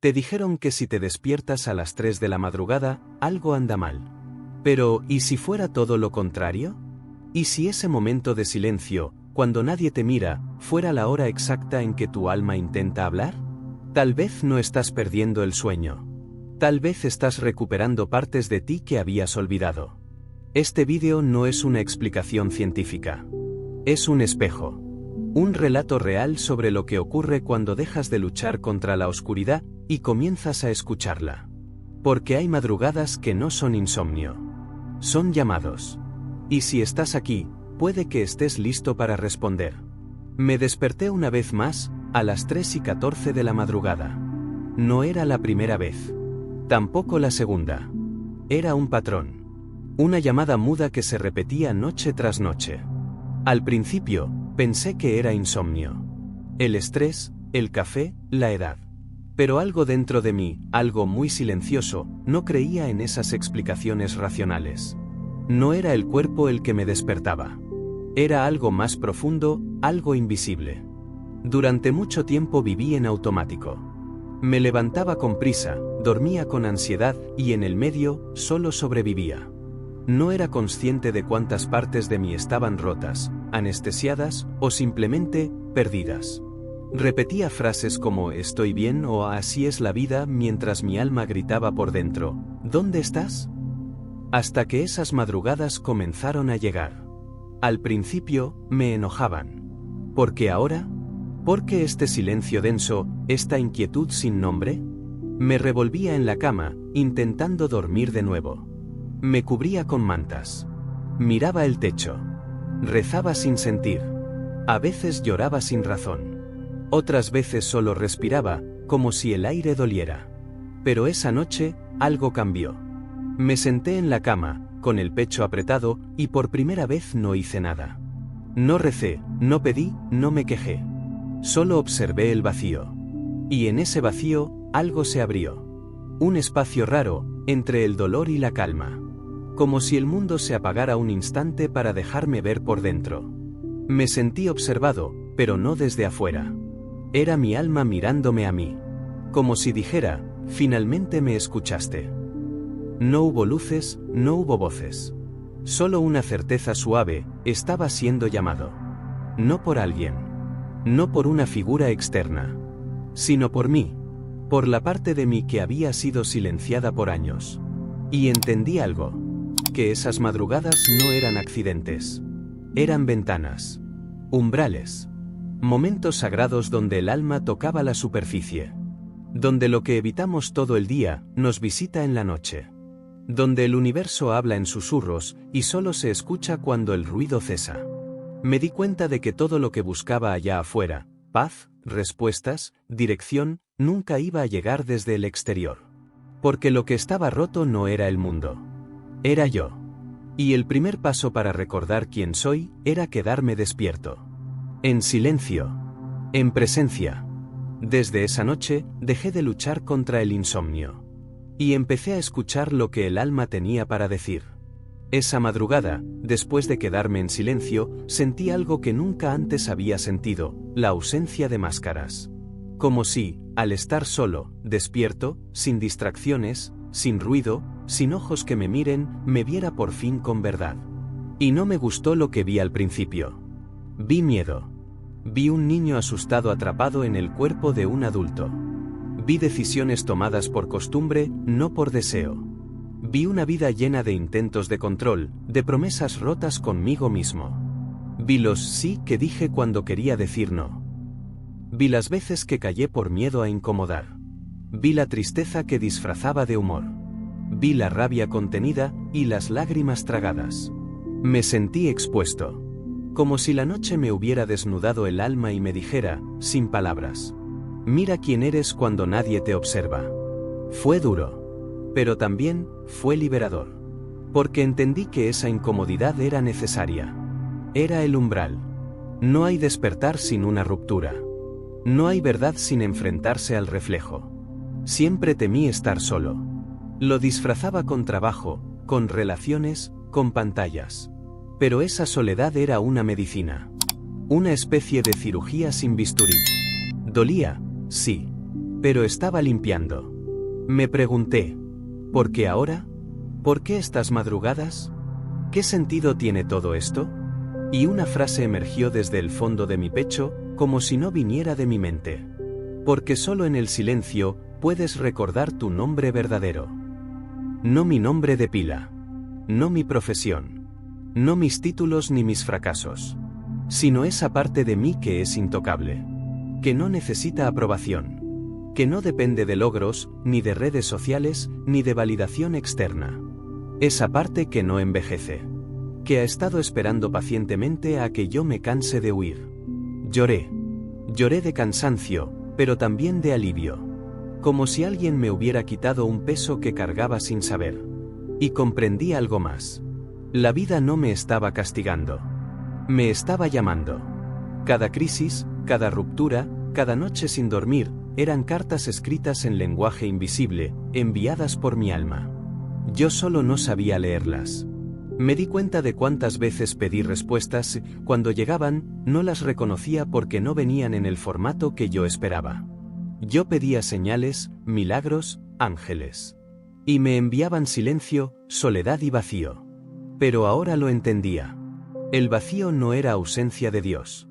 Te dijeron que si te despiertas a las 3 de la madrugada, algo anda mal. Pero, ¿y si fuera todo lo contrario? ¿Y si ese momento de silencio, cuando nadie te mira, fuera la hora exacta en que tu alma intenta hablar? Tal vez no estás perdiendo el sueño. Tal vez estás recuperando partes de ti que habías olvidado. Este vídeo no es una explicación científica. Es un espejo. Un relato real sobre lo que ocurre cuando dejas de luchar contra la oscuridad y comienzas a escucharla. Porque hay madrugadas que no son insomnio. Son llamados. Y si estás aquí, puede que estés listo para responder. Me desperté una vez más, a las 3:14 de la madrugada. No era la primera vez. Tampoco la segunda. Era un patrón. Una llamada muda que se repetía noche tras noche. Al principio, pensé que era insomnio. El estrés, el café, la edad. Pero algo dentro de mí, algo muy silencioso, no creía en esas explicaciones racionales. No era el cuerpo el que me despertaba. Era algo más profundo, algo invisible. Durante mucho tiempo viví en automático. Me levantaba con prisa, dormía con ansiedad y en el medio, solo sobrevivía. No era consciente de cuántas partes de mí estaban rotas, anestesiadas o simplemente perdidas. Repetía frases como «estoy bien» o «así es la vida» mientras mi alma gritaba por dentro «¿dónde estás?». Hasta que esas madrugadas comenzaron a llegar. Al principio, me enojaban. ¿Por qué ahora? ¿Por qué este silencio denso, esta inquietud sin nombre? Me revolvía en la cama, intentando dormir de nuevo. Me cubría con mantas. Miraba el techo. Rezaba sin sentir. A veces lloraba sin razón. Otras veces solo respiraba, como si el aire doliera. Pero esa noche, algo cambió. Me senté en la cama, con el pecho apretado, y por primera vez no hice nada. No recé, no pedí, no me quejé. Solo observé el vacío. Y en ese vacío, algo se abrió. Un espacio raro, entre el dolor y la calma. Como si el mundo se apagara un instante para dejarme ver por dentro. Me sentí observado, pero no desde afuera. Era mi alma mirándome a mí. Como si dijera, finalmente me escuchaste. No hubo luces, no hubo voces. Solo una certeza suave, estaba siendo llamado. No por alguien. No por una figura externa. Sino por mí. Por la parte de mí que había sido silenciada por años. Y entendí algo. Que esas madrugadas no eran accidentes. Eran ventanas. Umbrales. Momentos sagrados donde el alma tocaba la superficie. Donde lo que evitamos todo el día, nos visita en la noche. Donde el universo habla en susurros, y solo se escucha cuando el ruido cesa. Me di cuenta de que todo lo que buscaba allá afuera, paz, respuestas, dirección, nunca iba a llegar desde el exterior. Porque lo que estaba roto no era el mundo. Era yo. Y el primer paso para recordar quién soy, era quedarme despierto. En silencio. En presencia. Desde esa noche, dejé de luchar contra el insomnio. Y empecé a escuchar lo que el alma tenía para decir. Esa madrugada, después de quedarme en silencio, sentí algo que nunca antes había sentido, la ausencia de máscaras. Como si, al estar solo, despierto, sin distracciones, sin ruido, sin ojos que me miren, me viera por fin con verdad. Y no me gustó lo que vi al principio. Vi miedo. Vi un niño asustado atrapado en el cuerpo de un adulto. Vi decisiones tomadas por costumbre, no por deseo. Vi una vida llena de intentos de control, de promesas rotas conmigo mismo. Vi los sí que dije cuando quería decir no. Vi las veces que callé por miedo a incomodar. Vi la tristeza que disfrazaba de humor. Vi la rabia contenida y las lágrimas tragadas. Me sentí expuesto. Como si la noche me hubiera desnudado el alma y me dijera, sin palabras: mira quién eres cuando nadie te observa. Fue duro. Pero también, fue liberador. Porque entendí que esa incomodidad era necesaria. Era el umbral. No hay despertar sin una ruptura. No hay verdad sin enfrentarse al reflejo. Siempre temí estar solo. Lo disfrazaba con trabajo, con relaciones, con pantallas. Pero esa soledad era una medicina. Una especie de cirugía sin bisturí. Dolía, sí. Pero estaba limpiando. Me pregunté, ¿por qué ahora? ¿Por qué estas madrugadas? ¿Qué sentido tiene todo esto? Y una frase emergió desde el fondo de mi pecho, como si no viniera de mi mente. Porque solo en el silencio puedes recordar tu nombre verdadero. No mi nombre de pila. No mi profesión. No mis títulos ni mis fracasos. Sino esa parte de mí que es intocable. Que no necesita aprobación. Que no depende de logros, ni de redes sociales, ni de validación externa. Esa parte que no envejece. Que ha estado esperando pacientemente a que yo me canse de huir. Lloré. Lloré de cansancio, pero también de alivio. Como si alguien me hubiera quitado un peso que cargaba sin saber. Y comprendí algo más. La vida no me estaba castigando. Me estaba llamando. Cada crisis, cada ruptura, cada noche sin dormir, eran cartas escritas en lenguaje invisible, enviadas por mi alma. Yo solo no sabía leerlas. Me di cuenta de cuántas veces pedí respuestas, cuando llegaban, no las reconocía porque no venían en el formato que yo esperaba. Yo pedía señales, milagros, ángeles. Y me enviaban silencio, soledad y vacío. Pero ahora lo entendía. El vacío no era ausencia de Dios.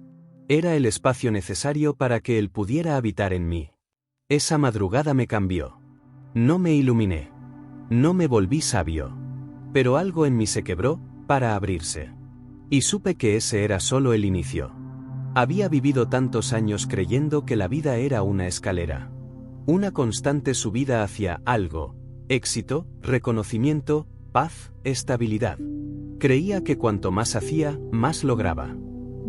Era el espacio necesario para que Él pudiera habitar en mí. Esa madrugada me cambió. No me iluminé. No me volví sabio. Pero algo en mí se quebró, para abrirse. Y supe que ese era solo el inicio. Había vivido tantos años creyendo que la vida era una escalera. Una constante subida hacia algo, éxito, reconocimiento, paz, estabilidad. Creía que cuanto más hacía, más lograba.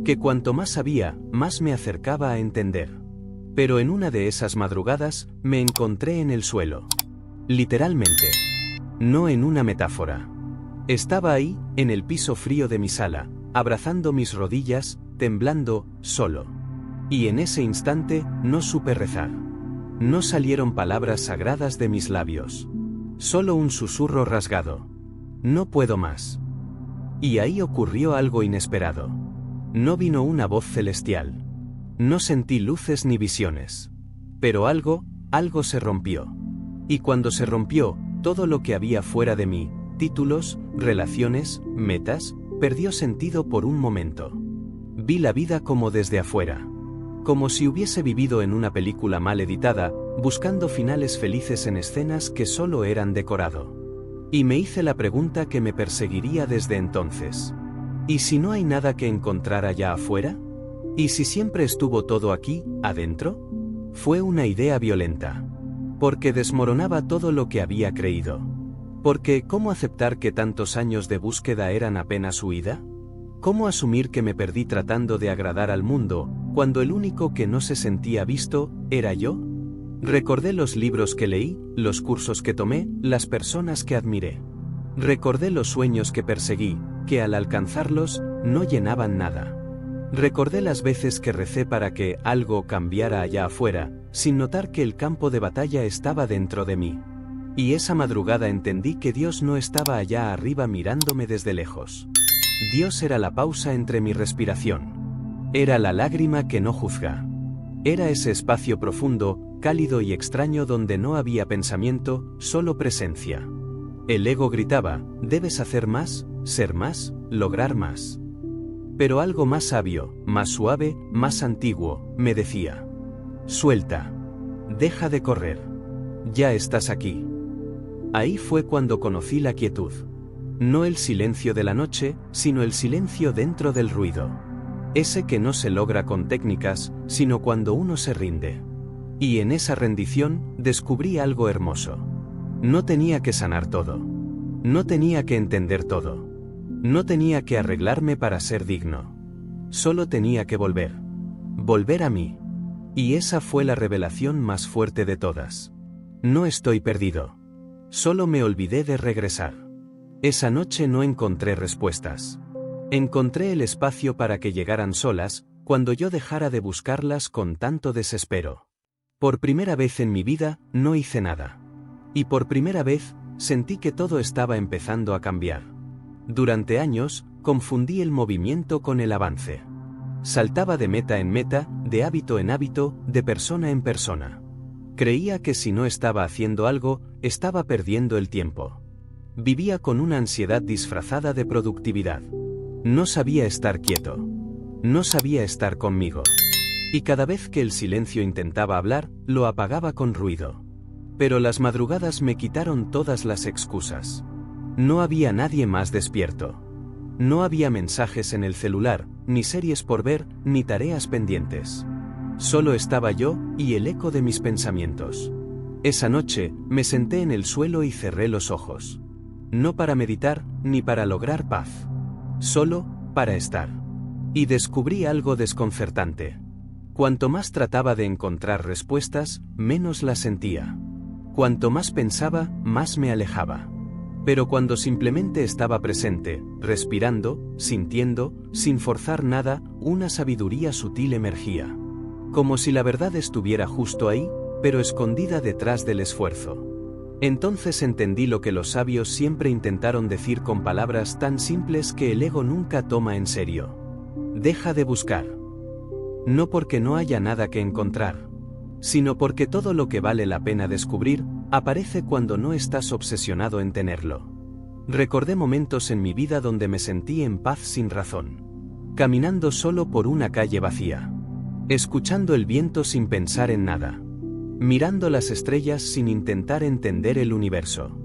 Que cuanto más sabía, más me acercaba a entender. Pero en una de esas madrugadas, me encontré en el suelo. Literalmente. No en una metáfora. Estaba ahí, en el piso frío de mi sala, abrazando mis rodillas, temblando, solo. Y en ese instante, no supe rezar. No salieron palabras sagradas de mis labios. Solo un susurro rasgado. No puedo más. Y ahí ocurrió algo inesperado. No vino una voz celestial. No sentí luces ni visiones. Pero algo se rompió. Y cuando se rompió, todo lo que había fuera de mí, títulos, relaciones, metas, perdió sentido por un momento. Vi la vida como desde afuera. Como si hubiese vivido en una película mal editada, buscando finales felices en escenas que solo eran decorado. Y me hice la pregunta que me perseguiría desde entonces. ¿Y si no hay nada que encontrar allá afuera? ¿Y si siempre estuvo todo aquí, adentro? Fue una idea violenta. Porque desmoronaba todo lo que había creído. Porque, ¿cómo aceptar que tantos años de búsqueda eran apenas huida? ¿Cómo asumir que me perdí tratando de agradar al mundo, cuando el único que no se sentía visto, era yo? Recordé los libros que leí, los cursos que tomé, las personas que admiré. Recordé los sueños que perseguí, que al alcanzarlos, no llenaban nada. Recordé las veces que recé para que algo cambiara allá afuera, sin notar que el campo de batalla estaba dentro de mí. Y esa madrugada entendí que Dios no estaba allá arriba mirándome desde lejos. Dios era la pausa entre mi respiración. Era la lágrima que no juzga. Era ese espacio profundo, cálido y extraño donde no había pensamiento, solo presencia. El ego gritaba, debes hacer más, ser más, lograr más. Pero algo más sabio, más suave, más antiguo, me decía: suelta. Deja de correr. Ya estás aquí. Ahí fue cuando conocí la quietud. No el silencio de la noche, sino el silencio dentro del ruido. Ese que no se logra con técnicas, sino cuando uno se rinde. Y en esa rendición, descubrí algo hermoso. No tenía que sanar todo. No tenía que entender todo. No tenía que arreglarme para ser digno. Solo tenía que volver. Volver a mí. Y esa fue la revelación más fuerte de todas. No estoy perdido. Solo me olvidé de regresar. Esa noche no encontré respuestas. Encontré el espacio para que llegaran solas, cuando yo dejara de buscarlas con tanto desespero. Por primera vez en mi vida, no hice nada. Y por primera vez, sentí que todo estaba empezando a cambiar. Durante años, confundí el movimiento con el avance. Saltaba de meta en meta, de hábito en hábito, de persona en persona. Creía que si no estaba haciendo algo, estaba perdiendo el tiempo. Vivía con una ansiedad disfrazada de productividad. No sabía estar quieto. No sabía estar conmigo. Y cada vez que el silencio intentaba hablar, lo apagaba con ruido. Pero las madrugadas me quitaron todas las excusas. No había nadie más despierto. No había mensajes en el celular, ni series por ver, ni tareas pendientes. Solo estaba yo y el eco de mis pensamientos. Esa noche, me senté en el suelo y cerré los ojos. No para meditar, ni para lograr paz. Solo, para estar. Y descubrí algo desconcertante. Cuanto más trataba de encontrar respuestas, menos las sentía. Cuanto más pensaba, más me alejaba. Pero cuando simplemente estaba presente, respirando, sintiendo, sin forzar nada, una sabiduría sutil emergía. Como si la verdad estuviera justo ahí, pero escondida detrás del esfuerzo. Entonces entendí lo que los sabios siempre intentaron decir con palabras tan simples que el ego nunca toma en serio. Deja de buscar. No porque no haya nada que encontrar, sino porque todo lo que vale la pena descubrir, aparece cuando no estás obsesionado en tenerlo. Recordé momentos en mi vida donde me sentí en paz sin razón. Caminando solo por una calle vacía. Escuchando el viento sin pensar en nada. Mirando las estrellas sin intentar entender el universo.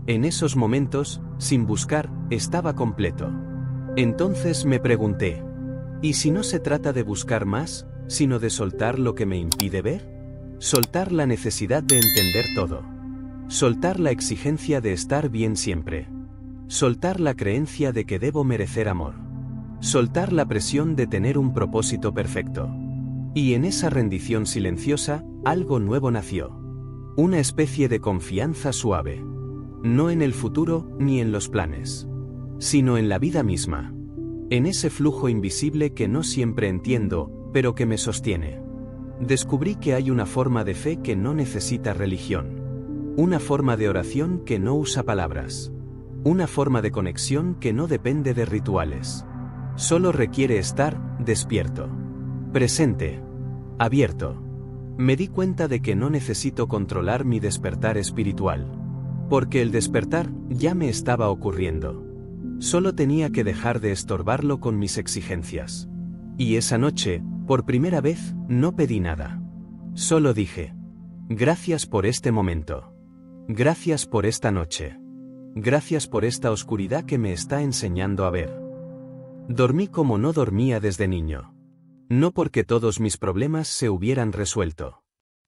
En esos momentos, sin buscar, estaba completo. Entonces me pregunté, ¿y si no se trata de buscar más, sino de soltar lo que me impide ver? Soltar la necesidad de entender todo. Soltar la exigencia de estar bien siempre. Soltar la creencia de que debo merecer amor. Soltar la presión de tener un propósito perfecto. Y en esa rendición silenciosa, algo nuevo nació. Una especie de confianza suave. No en el futuro ni en los planes, sino en la vida misma. En ese flujo invisible que no siempre entiendo, pero que me sostiene. Descubrí que hay una forma de fe que no necesita religión. Una forma de oración que no usa palabras. Una forma de conexión que no depende de rituales. Solo requiere estar despierto. Presente. Abierto. Me di cuenta de que no necesito controlar mi despertar espiritual. Porque el despertar ya me estaba ocurriendo. Solo tenía que dejar de estorbarlo con mis exigencias. Y esa noche, por primera vez, no pedí nada. Solo dije, gracias por este momento. Gracias por esta noche. Gracias por esta oscuridad que me está enseñando a ver. Dormí como no dormía desde niño. No porque todos mis problemas se hubieran resuelto,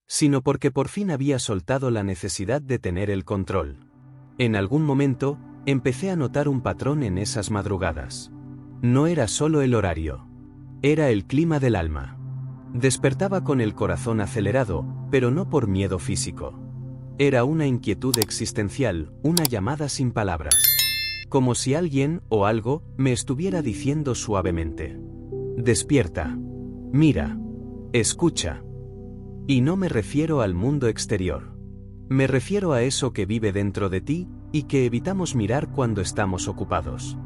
sino porque por fin había soltado la necesidad de tener el control. En algún momento, empecé a notar un patrón en esas madrugadas. No era solo el horario. Era el clima del alma. Despertaba con el corazón acelerado, pero no por miedo físico. Era una inquietud existencial, una llamada sin palabras. Como si alguien, o algo, me estuviera diciendo suavemente. Despierta. Mira. Escucha. Y no me refiero al mundo exterior. Me refiero a eso que vive dentro de ti, y que evitamos mirar cuando estamos ocupados.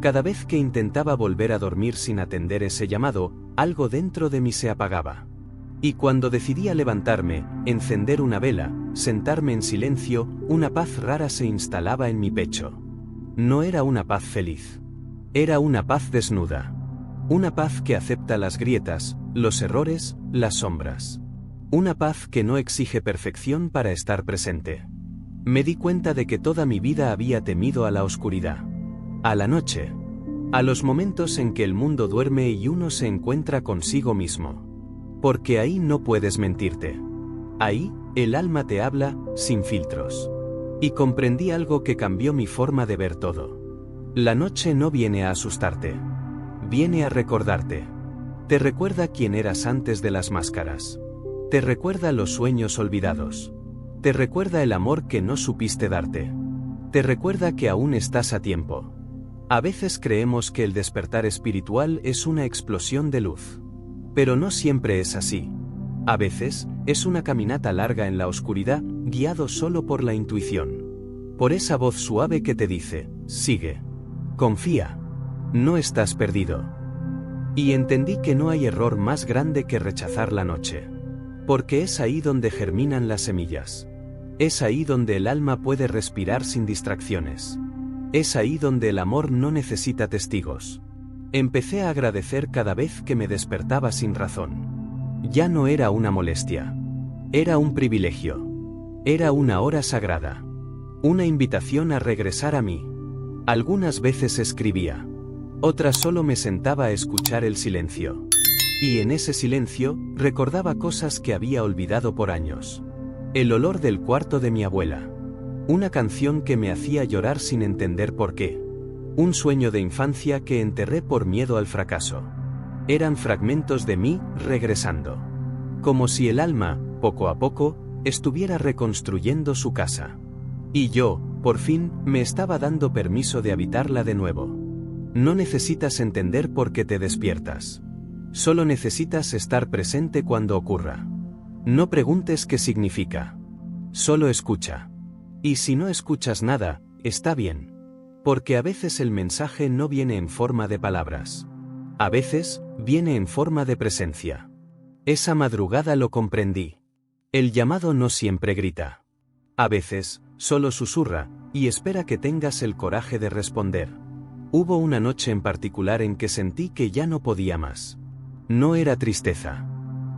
Cada vez que intentaba volver a dormir sin atender ese llamado, algo dentro de mí se apagaba. Y cuando decidía levantarme, encender una vela, sentarme en silencio, una paz rara se instalaba en mi pecho. No era una paz feliz. Era una paz desnuda. Una paz que acepta las grietas, los errores, las sombras. Una paz que no exige perfección para estar presente. Me di cuenta de que toda mi vida había temido a la oscuridad. A la noche. A los momentos en que el mundo duerme y uno se encuentra consigo mismo. Porque ahí no puedes mentirte. Ahí, el alma te habla, sin filtros. Y comprendí algo que cambió mi forma de ver todo. La noche no viene a asustarte. Viene a recordarte. Te recuerda quién eras antes de las máscaras. Te recuerda los sueños olvidados. Te recuerda el amor que no supiste darte. Te recuerda que aún estás a tiempo. A veces creemos que el despertar espiritual es una explosión de luz. Pero no siempre es así. A veces, es una caminata larga en la oscuridad, guiado solo por la intuición. Por esa voz suave que te dice, sigue. Confía. No estás perdido. Y entendí que no hay error más grande que rechazar la noche. Porque es ahí donde germinan las semillas. Es ahí donde el alma puede respirar sin distracciones. Es ahí donde el amor no necesita testigos. Empecé a agradecer cada vez que me despertaba sin razón. Ya no era una molestia. Era un privilegio. Era una hora sagrada. Una invitación a regresar a mí. Algunas veces escribía. Otras solo me sentaba a escuchar el silencio. Y en ese silencio, recordaba cosas que había olvidado por años. El olor del cuarto de mi abuela. Una canción que me hacía llorar sin entender por qué. Un sueño de infancia que enterré por miedo al fracaso. Eran fragmentos de mí regresando. Como si el alma, poco a poco, estuviera reconstruyendo su casa. Y yo, por fin, me estaba dando permiso de habitarla de nuevo. No necesitas entender por qué te despiertas. Solo necesitas estar presente cuando ocurra. No preguntes qué significa. Solo escucha. Y si no escuchas nada, está bien. Porque a veces el mensaje no viene en forma de palabras. A veces, viene en forma de presencia. Esa madrugada lo comprendí. El llamado no siempre grita. A veces, solo susurra, y espera que tengas el coraje de responder. Hubo una noche en particular en que sentí que ya no podía más. No era tristeza.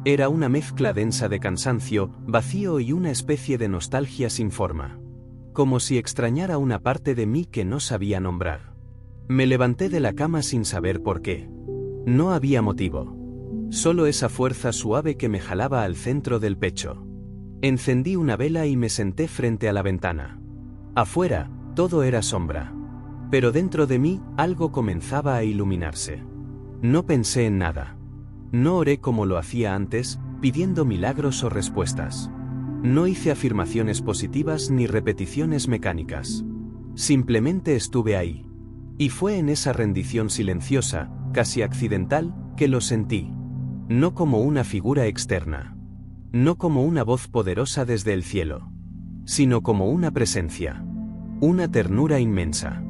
Era una mezcla densa de cansancio, vacío y una especie de nostalgia sin forma. Como si extrañara una parte de mí que no sabía nombrar. Me levanté de la cama sin saber por qué. No había motivo. Solo esa fuerza suave que me jalaba al centro del pecho. Encendí una vela y me senté frente a la ventana. Afuera, todo era sombra. Pero dentro de mí, algo comenzaba a iluminarse. No pensé en nada. No oré como lo hacía antes, pidiendo milagros o respuestas. No hice afirmaciones positivas ni repeticiones mecánicas. Simplemente estuve ahí. Y fue en esa rendición silenciosa, casi accidental, que lo sentí. No como una figura externa. No como una voz poderosa desde el cielo. Sino como una presencia. Una ternura inmensa.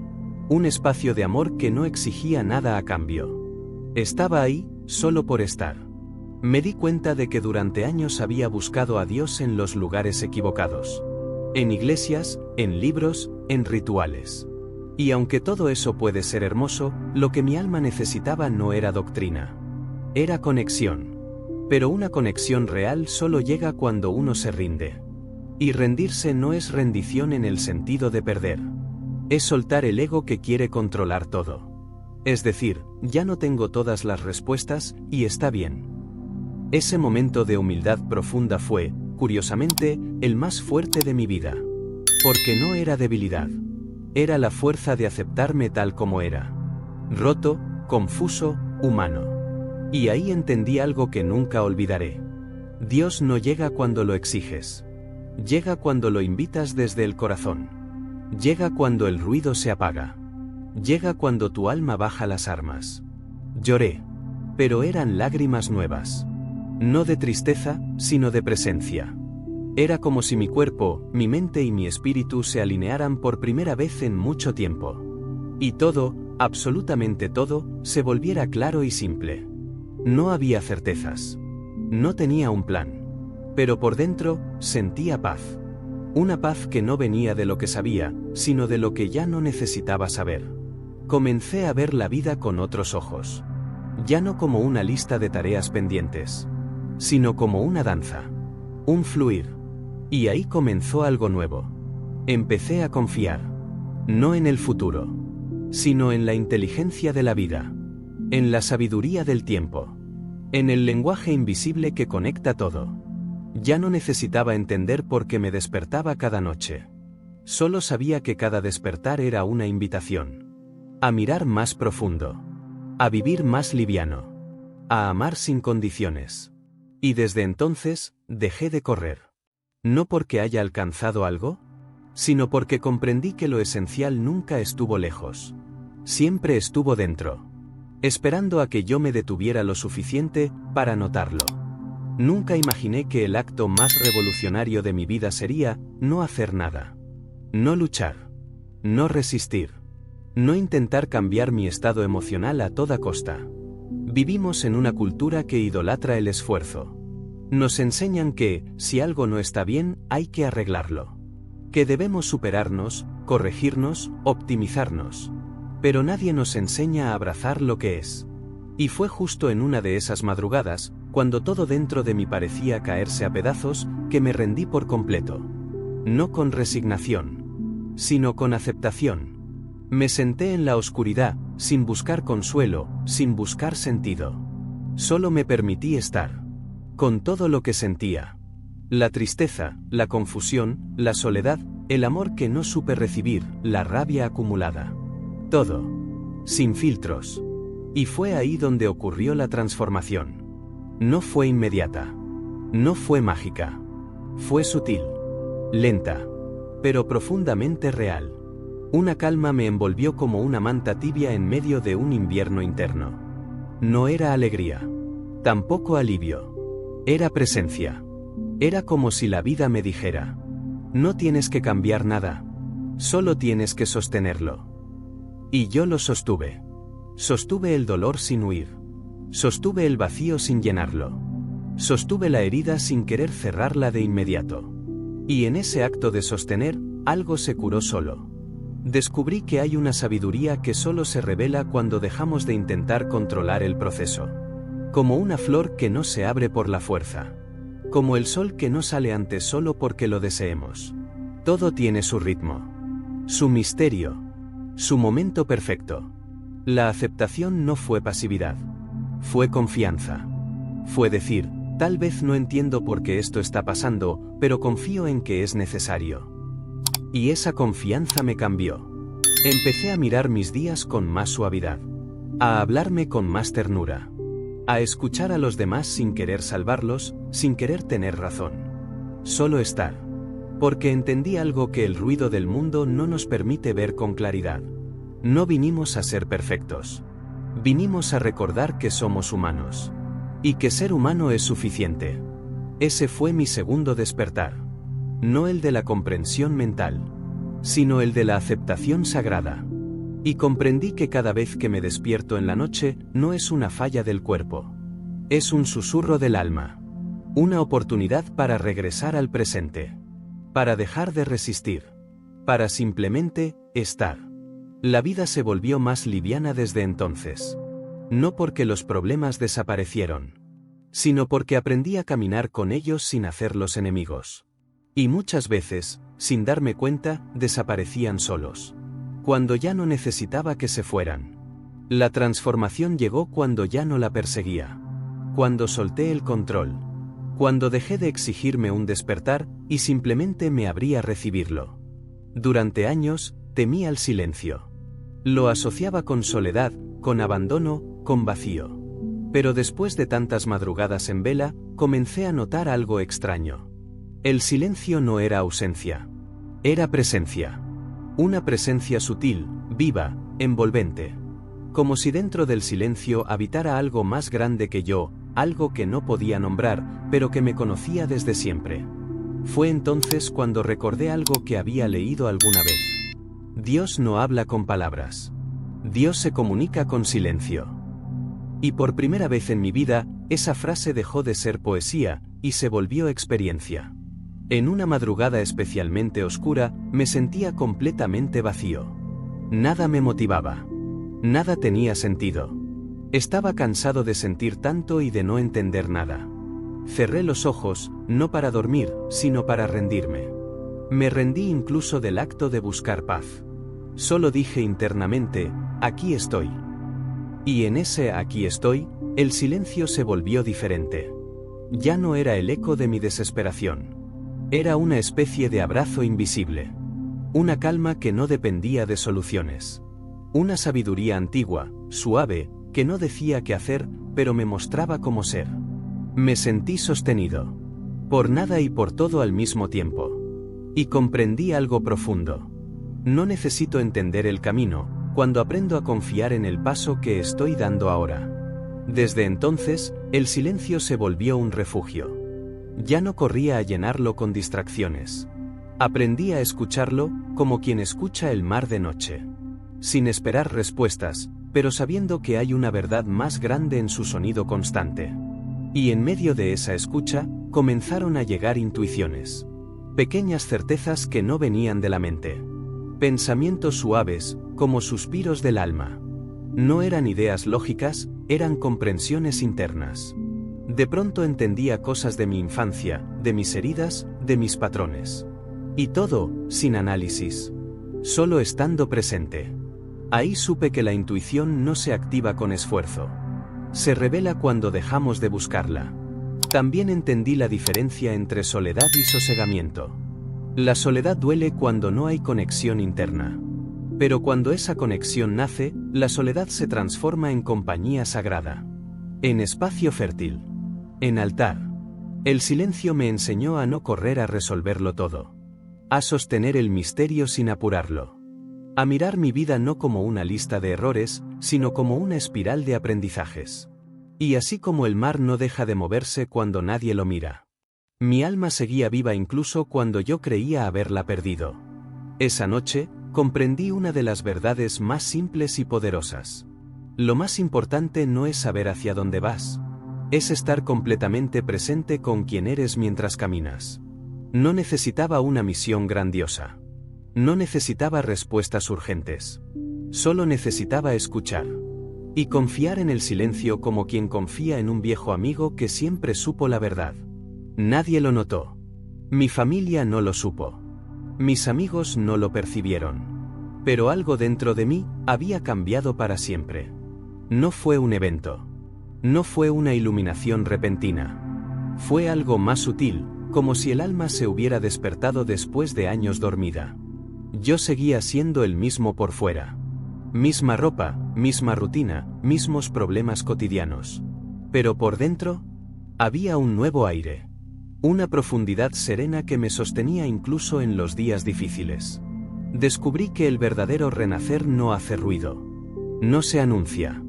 Un espacio de amor que no exigía nada a cambio. Estaba ahí, solo por estar. Me di cuenta de que durante años había buscado a Dios en los lugares equivocados. En iglesias, en libros, en rituales. Y aunque todo eso puede ser hermoso, lo que mi alma necesitaba no era doctrina. Era conexión. Pero una conexión real solo llega cuando uno se rinde. Y rendirse no es rendición en el sentido de perder. Es soltar el ego que quiere controlar todo. Es decir, ya no tengo todas las respuestas, y está bien. Ese momento de humildad profunda fue, curiosamente, el más fuerte de mi vida. Porque no era debilidad. Era la fuerza de aceptarme tal como era. Roto, confuso, humano. Y ahí entendí algo que nunca olvidaré. Dios no llega cuando lo exiges. Llega cuando lo invitas desde el corazón. Llega cuando el ruido se apaga. Llega cuando tu alma baja las armas. Lloré. Pero eran lágrimas nuevas. No de tristeza, sino de presencia. Era como si mi cuerpo, mi mente y mi espíritu se alinearan por primera vez en mucho tiempo. Y todo, absolutamente todo, se volviera claro y simple. No había certezas. No tenía un plan. Pero por dentro, sentía paz. Una paz que no venía de lo que sabía, sino de lo que ya no necesitaba saber. Comencé a ver la vida con otros ojos. Ya no como una lista de tareas pendientes, sino como una danza. Un fluir. Y ahí comenzó algo nuevo. Empecé a confiar. No en el futuro, sino en la inteligencia de la vida. En la sabiduría del tiempo. En el lenguaje invisible que conecta todo. Ya no necesitaba entender por qué me despertaba cada noche. Solo sabía que cada despertar era una invitación. A mirar más profundo. A vivir más liviano. A amar sin condiciones. Y desde entonces, dejé de correr. No porque haya alcanzado algo, sino porque comprendí que lo esencial nunca estuvo lejos. Siempre estuvo dentro. Esperando a que yo me detuviera lo suficiente para notarlo. Nunca imaginé que el acto más revolucionario de mi vida sería no hacer nada. No luchar. No resistir. No intentar cambiar mi estado emocional a toda costa. Vivimos en una cultura que idolatra el esfuerzo. Nos enseñan que, si algo no está bien, hay que arreglarlo. Que debemos superarnos, corregirnos, optimizarnos. Pero nadie nos enseña a abrazar lo que es. Y fue justo en una de esas madrugadas, cuando todo dentro de mí parecía caerse a pedazos, que me rendí por completo. No con resignación, sino con aceptación. Me senté en la oscuridad, sin buscar consuelo, sin buscar sentido. Solo me permití estar. Con todo lo que sentía. La tristeza, la confusión, la soledad, el amor que no supe recibir, la rabia acumulada. Todo. Sin filtros. Y fue ahí donde ocurrió la transformación. No fue inmediata. No fue mágica. Fue sutil. Lenta. Pero profundamente real. Una calma me envolvió como una manta tibia en medio de un invierno interno. No era alegría. Tampoco alivio. Era presencia. Era como si la vida me dijera: no tienes que cambiar nada. Solo tienes que sostenerlo. Y yo lo sostuve. Sostuve el dolor sin huir. Sostuve el vacío sin llenarlo. Sostuve la herida sin querer cerrarla de inmediato. Y en ese acto de sostener, algo se curó solo. Descubrí que hay una sabiduría que solo se revela cuando dejamos de intentar controlar el proceso. Como una flor que no se abre por la fuerza. Como el sol que no sale antes solo porque lo deseemos. Todo tiene su ritmo. Su misterio. Su momento perfecto. La aceptación no fue pasividad. Fue confianza. Fue decir: tal vez no entiendo por qué esto está pasando, pero confío en que es necesario. Y esa confianza me cambió. Empecé a mirar mis días con más suavidad. A hablarme con más ternura. A escuchar a los demás sin querer salvarlos, sin querer tener razón. Solo estar. Porque entendí algo que el ruido del mundo no nos permite ver con claridad. No vinimos a ser perfectos. Vinimos a recordar que somos humanos. Y que ser humano es suficiente. Ese fue mi segundo despertar. No el de la comprensión mental, sino el de la aceptación sagrada. Y comprendí que cada vez que me despierto en la noche, no es una falla del cuerpo. Es un susurro del alma. Una oportunidad para regresar al presente. Para dejar de resistir. Para simplemente estar. La vida se volvió más liviana desde entonces. No porque los problemas desaparecieron, sino porque aprendí a caminar con ellos sin hacerlos enemigos. Y muchas veces, sin darme cuenta, desaparecían solos. Cuando ya no necesitaba que se fueran. La transformación llegó cuando ya no la perseguía. Cuando solté el control. Cuando dejé de exigirme un despertar, y simplemente me abrí a recibirlo. Durante años, temía el silencio. Lo asociaba con soledad, con abandono, con vacío. Pero después de tantas madrugadas en vela, comencé a notar algo extraño. El silencio no era ausencia. Era presencia. Una presencia sutil, viva, envolvente. Como si dentro del silencio habitara algo más grande que yo, algo que no podía nombrar, pero que me conocía desde siempre. Fue entonces cuando recordé algo que había leído alguna vez. Dios no habla con palabras. Dios se comunica con silencio. Y por primera vez en mi vida, esa frase dejó de ser poesía, y se volvió experiencia. En una madrugada especialmente oscura, me sentía completamente vacío. Nada me motivaba. Nada tenía sentido. Estaba cansado de sentir tanto y de no entender nada. Cerré los ojos, no para dormir, sino para rendirme. Me rendí incluso del acto de buscar paz. Solo dije internamente: aquí estoy. Y en ese aquí estoy, el silencio se volvió diferente. Ya no era el eco de mi desesperación. Era una especie de abrazo invisible. Una calma que no dependía de soluciones. Una sabiduría antigua, suave, que no decía qué hacer, pero me mostraba cómo ser. Me sentí sostenido. Por nada y por todo al mismo tiempo. Y comprendí algo profundo. No necesito entender el camino, cuando aprendo a confiar en el paso que estoy dando ahora. Desde entonces, el silencio se volvió un refugio. Ya no corría a llenarlo con distracciones. Aprendí a escucharlo, como quien escucha el mar de noche. Sin esperar respuestas, pero sabiendo que hay una verdad más grande en su sonido constante. Y en medio de esa escucha, comenzaron a llegar intuiciones. Pequeñas certezas que no venían de la mente. Pensamientos suaves, como suspiros del alma. No eran ideas lógicas, eran comprensiones internas. De pronto entendía cosas de mi infancia, de mis heridas, de mis patrones. Y todo, sin análisis. Solo estando presente. Ahí supe que la intuición no se activa con esfuerzo. Se revela cuando dejamos de buscarla. También entendí la diferencia entre soledad y sosegamiento. La soledad duele cuando no hay conexión interna. Pero cuando esa conexión nace, la soledad se transforma en compañía sagrada. En espacio fértil. En altar. El silencio me enseñó a no correr a resolverlo todo. A sostener el misterio sin apurarlo. A mirar mi vida no como una lista de errores, sino como una espiral de aprendizajes. Y así como el mar no deja de moverse cuando nadie lo mira. Mi alma seguía viva incluso cuando yo creía haberla perdido. Esa noche, comprendí una de las verdades más simples y poderosas. Lo más importante no es saber hacia dónde vas. Es estar completamente presente con quien eres mientras caminas. No necesitaba una misión grandiosa. No necesitaba respuestas urgentes. Solo necesitaba escuchar. Y confiar en el silencio como quien confía en un viejo amigo que siempre supo la verdad. Nadie lo notó. Mi familia no lo supo. Mis amigos no lo percibieron. Pero algo dentro de mí había cambiado para siempre. No fue un evento. No fue una iluminación repentina. Fue algo más sutil, como si el alma se hubiera despertado después de años dormida. Yo seguía siendo el mismo por fuera. Misma ropa, misma rutina, mismos problemas cotidianos. Pero por dentro, había un nuevo aire. Una profundidad serena que me sostenía incluso en los días difíciles. Descubrí que el verdadero renacer no hace ruido. No se anuncia.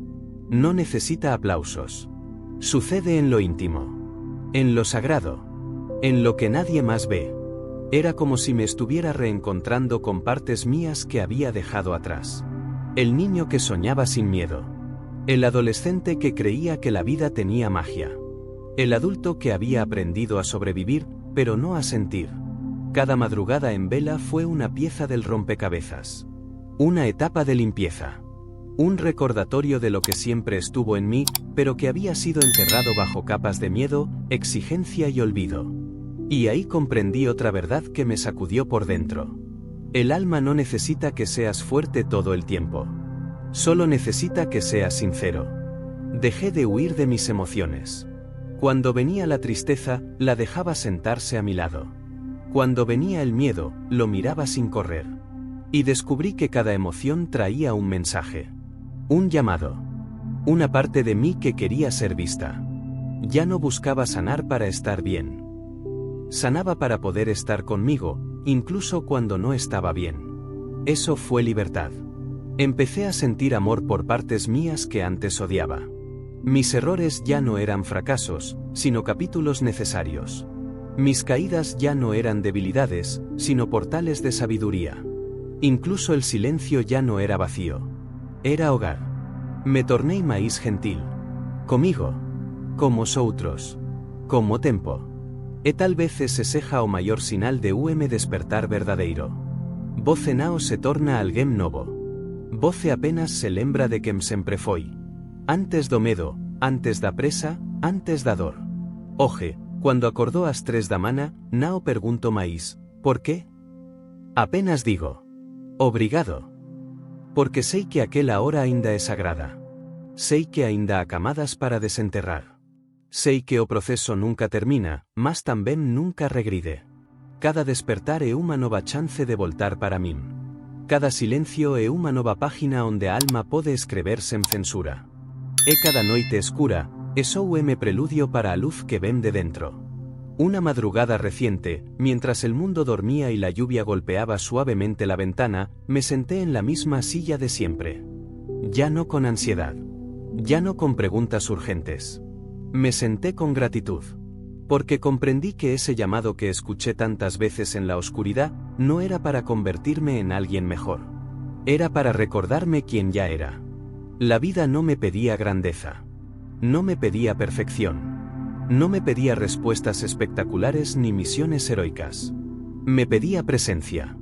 No necesita aplausos. Sucede en lo íntimo. En lo sagrado. En lo que nadie más ve. Era como si me estuviera reencontrando con partes mías que había dejado atrás. El niño que soñaba sin miedo. El adolescente que creía que la vida tenía magia. El adulto que había aprendido a sobrevivir, pero no a sentir. Cada madrugada en vela fue una pieza del rompecabezas. Una etapa de limpieza. Un recordatorio de lo que siempre estuvo en mí, pero que había sido enterrado bajo capas de miedo, exigencia y olvido. Y ahí comprendí otra verdad que me sacudió por dentro. El alma no necesita que seas fuerte todo el tiempo. Solo necesita que seas sincero. Dejé de huir de mis emociones. Cuando venía la tristeza, la dejaba sentarse a mi lado. Cuando venía el miedo, lo miraba sin correr. Y descubrí que cada emoción traía un mensaje. Un llamado. Una parte de mí que quería ser vista. Ya no buscaba sanar para estar bien. Sanaba para poder estar conmigo, incluso cuando no estaba bien. Eso fue libertad. Empecé a sentir amor por partes mías que antes odiaba. Mis errores ya no eran fracasos, sino capítulos necesarios. Mis caídas ya no eran debilidades, sino portales de sabiduría. Incluso el silencio ya no era vacío. Era hogar. Me torné máis gentil. Comigo. Como soutros. Como tempo. E tal vez ese seja o maior sinal de despertar verdadeiro. Voce nao se torna alguén novo. Voce apenas se lembra de quen sempre foi. Antes do medo, antes da presa, antes da dor. Oje, cuando acordó ás 3 da mana, nao pergunto máis, por qué? Apenas digo, obrigado. Porque sei que aquela hora aínda é sagrada. Sei que aínda há camadas para desenterrar. Sei que o proceso nunca termina, mas tamén nunca regride. Cada despertar é unha nova chance de voltar para min. Cada silencio é unha nova página onde a alma pode escrever sen censura. E cada noite escura, é só preludio para a luz que ven de dentro. Una madrugada reciente, mientras el mundo dormía y la lluvia golpeaba suavemente la ventana, me senté en la misma silla de siempre. Ya no con ansiedad. Ya no con preguntas urgentes. Me senté con gratitud. Porque comprendí que ese llamado que escuché tantas veces en la oscuridad, no era para convertirme en alguien mejor. Era para recordarme quién ya era. La vida no me pedía grandeza. No me pedía perfección. No me pedía respuestas espectaculares ni misiones heroicas. Me pedía presencia.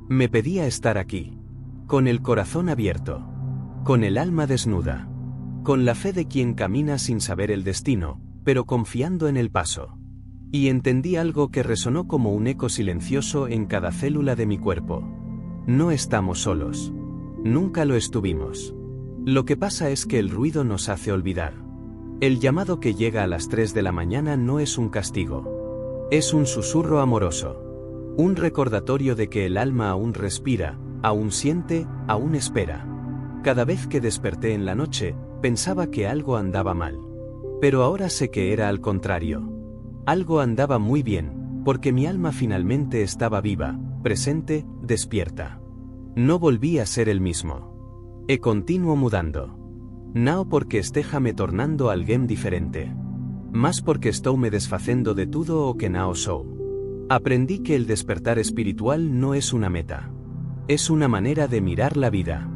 Me pedía estar aquí. Con el corazón abierto. Con el alma desnuda. Con la fe de quien camina sin saber el destino, pero confiando en el paso. Y entendí algo que resonó como un eco silencioso en cada célula de mi cuerpo. No estamos solos. Nunca lo estuvimos. Lo que pasa es que el ruido nos hace olvidar. El llamado que llega a las 3 de la mañana no es un castigo. Es un susurro amoroso. Un recordatorio de que el alma aún respira, aún siente, aún espera. Cada vez que desperté en la noche, pensaba que algo andaba mal. Pero ahora sé que era al contrario. Algo andaba muy bien, porque mi alma finalmente estaba viva, presente, despierta. No volví a ser el mismo. E continuo mudando. No porque estéjame tornando alguén diferente. Más porque estou me desfacendo de todo o que nao sou. Aprendí que el despertar espiritual no es una meta. Es una manera de mirar la vida.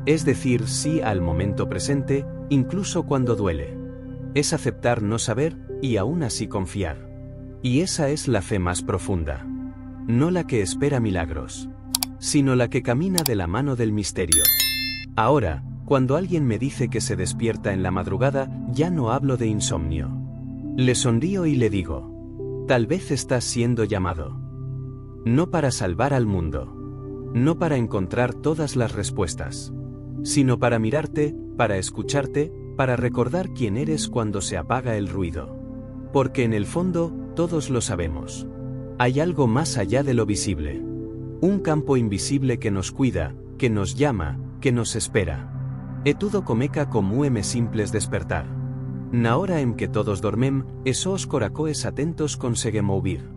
Es decir sí al momento presente, incluso cuando duele. Es aceptar no saber, y aún así confiar. Y esa es la fe más profunda. No la que espera milagros, sino la que camina de la mano del misterio. Ahora, cuando alguien me dice que se despierta en la madrugada, ya no hablo de insomnio. Le sonrío y le digo, tal vez estás siendo llamado. No para salvar al mundo. No para encontrar todas las respuestas. Sino para mirarte, para escucharte, para recordar quién eres cuando se apaga el ruido. Porque en el fondo, todos lo sabemos. Hay algo más allá de lo visible. Un campo invisible que nos cuida, que nos llama, que nos espera. E todo comeca como simples despertar. Na hora en que todos dormem, esos coracoes atentos conseguem ouvir.